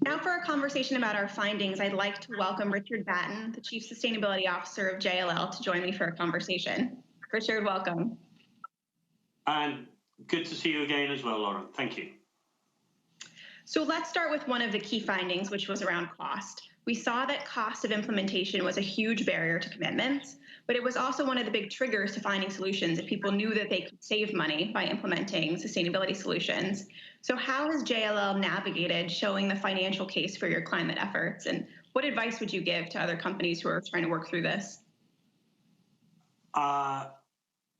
Now for a conversation about our findings, I'd like to welcome Richard Batten, the Chief Sustainability Officer of JLL, to join me for a conversation. Richard, welcome. And good to see you again as well, Lauren. Thank you. So let's start with one of the key findings, which was around cost. We saw that cost of implementation was a huge barrier to commitments, but it was also one of the big triggers to finding solutions if people knew that they could save money by implementing sustainability solutions. So how has JLL navigated showing the financial case for your climate efforts, and what advice would you give to other companies who are trying to work through this? I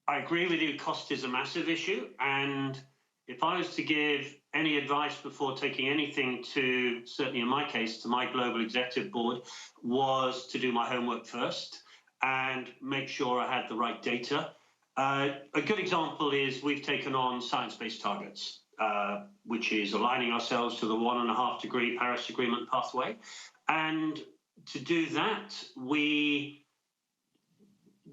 agree with you, cost is a massive issue, and if I was to give any advice before taking anything to, certainly in my case, to my global executive board, was to do my homework first and make sure I had the right data. A good example is we've taken on science-based targets, which is aligning ourselves to the 1.5-degree Paris Agreement pathway. And to do that, the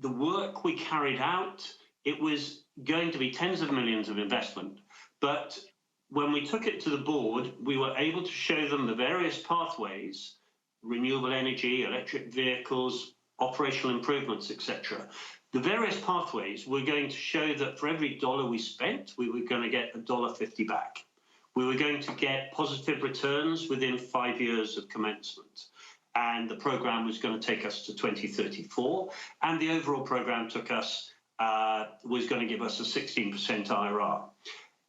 work we carried out, it was going to be tens of millions of investment. But when we took it to the board, we were able to show them the various pathways, renewable energy, electric vehicles, operational improvements, etc. The various pathways were going to show that for every dollar we spent, we were going to get $1.50 back. We were going to get positive returns within 5 years of commencement. And the program was going to take us to 2034. And the overall program was going to give us a 16% IRR.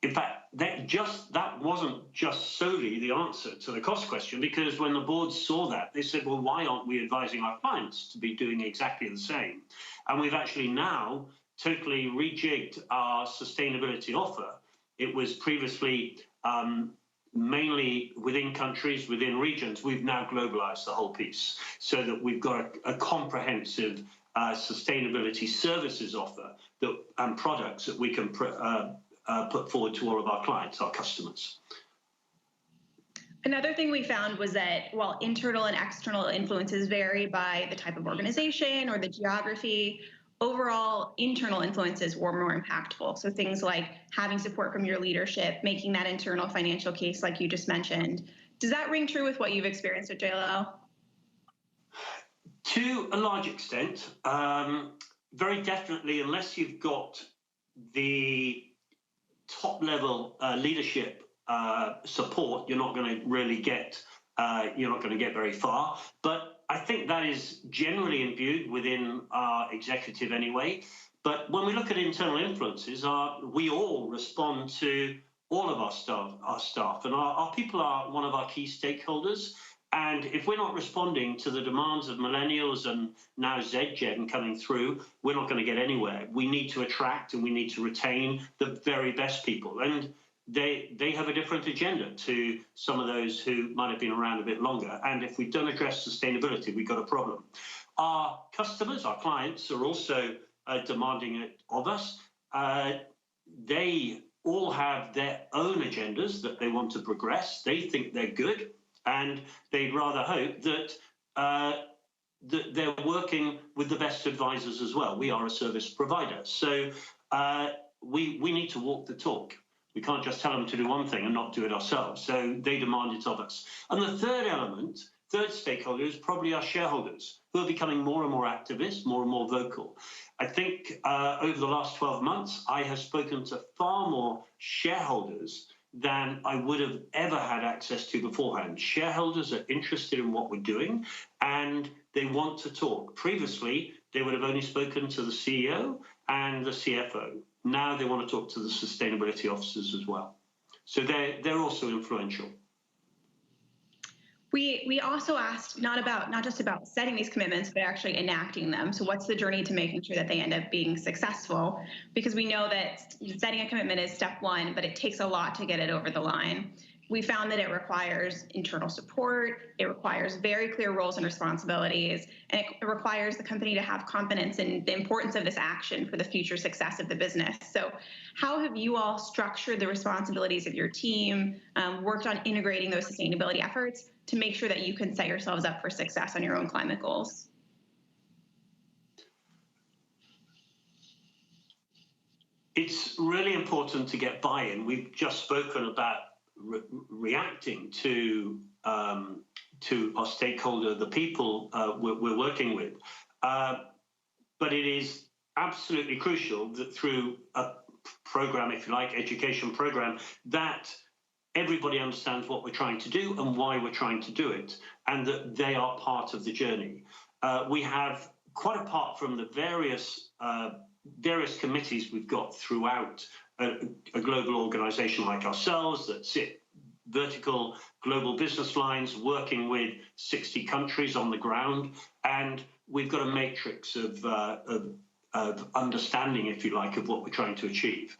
In fact, that wasn't just solely the answer to the cost question, because when the board saw that, they said, well, why aren't we advising our clients to be doing exactly the same? And we've actually now totally rejigged our sustainability offer. It was previously mainly within countries, within regions. We've now globalized the whole piece so that we've got a comprehensive sustainability services offer and products that we can put forward to all of our clients, our customers. Another thing we found was that while internal and external influences vary by the type of organization or the geography, overall internal influences were more impactful. So things like having support from your leadership, making that internal financial case like you just mentioned. Does that ring true with what you've experienced at JLL? To a large extent, very definitely, unless you've got the top-level leadership support, you're not going to really get very far. But I think that is generally imbued within our executive anyway. But when we look at internal influences, we all respond to all of our staff, and our people are one of our key stakeholders. And if we're not responding to the demands of millennials and now Z Gen coming through, we're not going to get anywhere. We need to attract and we need to retain the very best people. And they have a different agenda to some of those who might have been around a bit longer. And if we don't address sustainability, we've got a problem. Our customers, our clients, are also demanding it of us. They all have their own agendas that they want to progress. They think they're good. And they'd rather hope that they're working with the best advisors as well. We are a service provider. So we need to walk the talk. We can't just tell them to do one thing and not do it ourselves. So they demand it of us. And the third stakeholder is probably our shareholders, who are becoming more and more activist, more and more vocal. I think over the last 12 months, I have spoken to far more shareholders than I would have ever had access to beforehand. Shareholders are interested in what we're doing and they want to talk. Previously, they would have only spoken to the CEO and the CFO. Now they want to talk to the sustainability officers as well. So they're also influential. We also asked not just about setting these commitments, but actually enacting them. So what's the journey to making sure that they end up being successful? Because we know that setting a commitment is step one, but it takes a lot to get it over the line. We found that it requires internal support, it requires very clear roles and responsibilities, and it requires the company to have confidence in the importance of this action for the future success of the business. So how have you all structured the responsibilities of your team, worked on integrating those sustainability efforts to make sure that you can set yourselves up for success on your own climate goals? It's really important to get buy-in. We've just spoken about reacting to to our stakeholder, the people we're working with. But it is absolutely crucial that through a program, if you like, education program, that everybody understands what we're trying to do and why we're trying to do it, and that they are part of the journey. We have, quite apart from the various committees we've got throughout a global organization like ourselves that sit vertical global business lines working with 60 countries on the ground, and we've got a matrix of understanding, if you like, of what we're trying to achieve.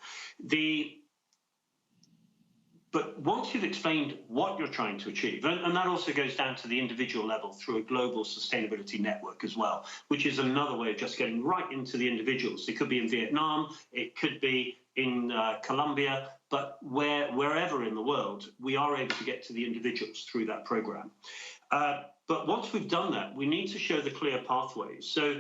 But once you've explained what you're trying to achieve, and that also goes down to the individual level through a global sustainability network as well, which is another way of just getting right into the individuals. It could be in Vietnam, it could be in Colombia, but wherever in the world, we are able to get to the individuals through that program. But once we've done that, we need to show the clear pathways. So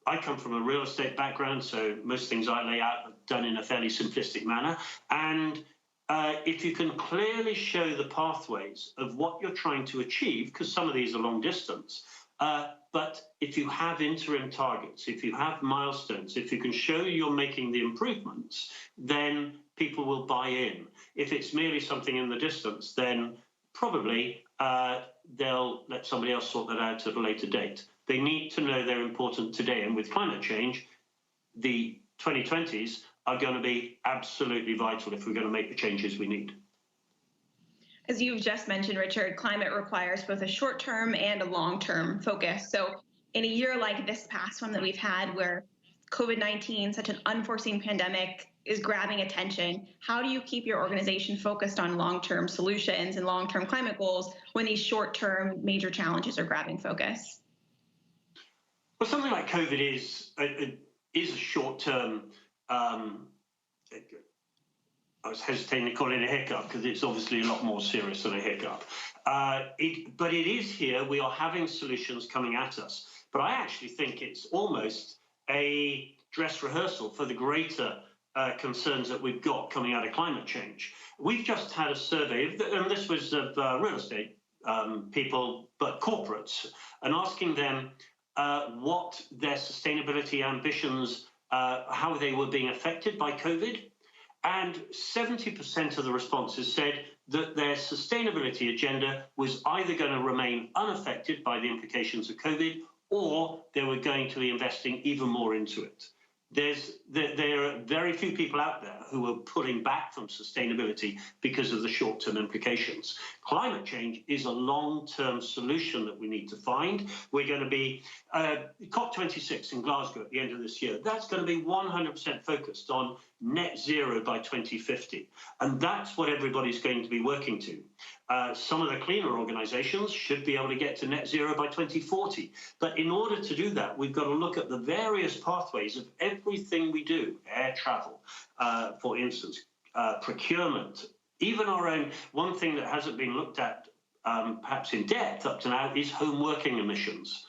I come from a real estate background, so most things I lay out are done in a fairly simplistic manner. And if you can clearly show the pathways of what you're trying to achieve, because some of these are long distance, but if you have interim targets, if you have milestones, if you can show you're making the improvements, then people will buy in. If it's merely something in the distance, then probably they'll let somebody else sort that out at a later date. They need to know they're important today. And with climate change, the 2020s are going to be absolutely vital if we're going to make the changes we need. As you've just mentioned, Richard, climate requires both a short-term and a long-term focus. So in a year like this past one that we've had, where COVID-19, such an unforeseen pandemic, is grabbing attention, how do you keep your organization focused on long-term solutions and long-term climate goals when these short-term major challenges are grabbing focus? Well, something like COVID is a short-term, I was hesitating to call it a hiccup because it's obviously a lot more serious than a hiccup. But it is here. We are having solutions coming at us. But I actually think it's almost a dress rehearsal for the greater concerns that we've got coming out of climate change. We've just had a survey, and this was of real estate people, but corporates, and asking them what their sustainability ambitions, how they were being affected by COVID. And 70% of the responses said that their sustainability agenda was either going to remain unaffected by the implications of COVID, or they were going to be investing even more into it. There are very few people out there who are pulling back from sustainability because of the short-term implications. Climate change is a long-term solution that we need to find. We're going to be COP26 in Glasgow at the end of this year. That's going to be 100% focused on net zero by 2050. And that's what everybody's going to be working to. Some of the cleaner organizations should be able to get to net zero by 2040. But in order to do that, we've got to look at the various pathways of everything we do, air travel, for instance, procurement, even our own. One thing that hasn't been looked at perhaps in depth up to now is home working emissions.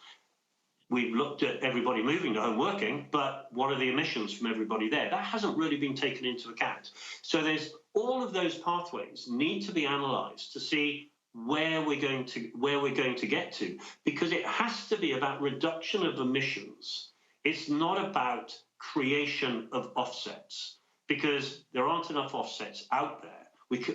We've looked at everybody moving to home working, but what are the emissions from everybody there? That hasn't really been taken into account. So there's all of those pathways need to be analysed to see where we're going to get to, because it has to be about reduction of emissions. It's not about creation of offsets, because there aren't enough offsets out there.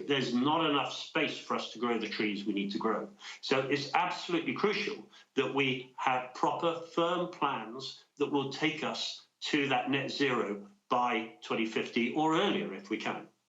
There's not enough space for us to grow the trees we need to grow. So it's absolutely crucial that we have proper, firm plans that will take us to that net zero by 2050 or earlier if we can.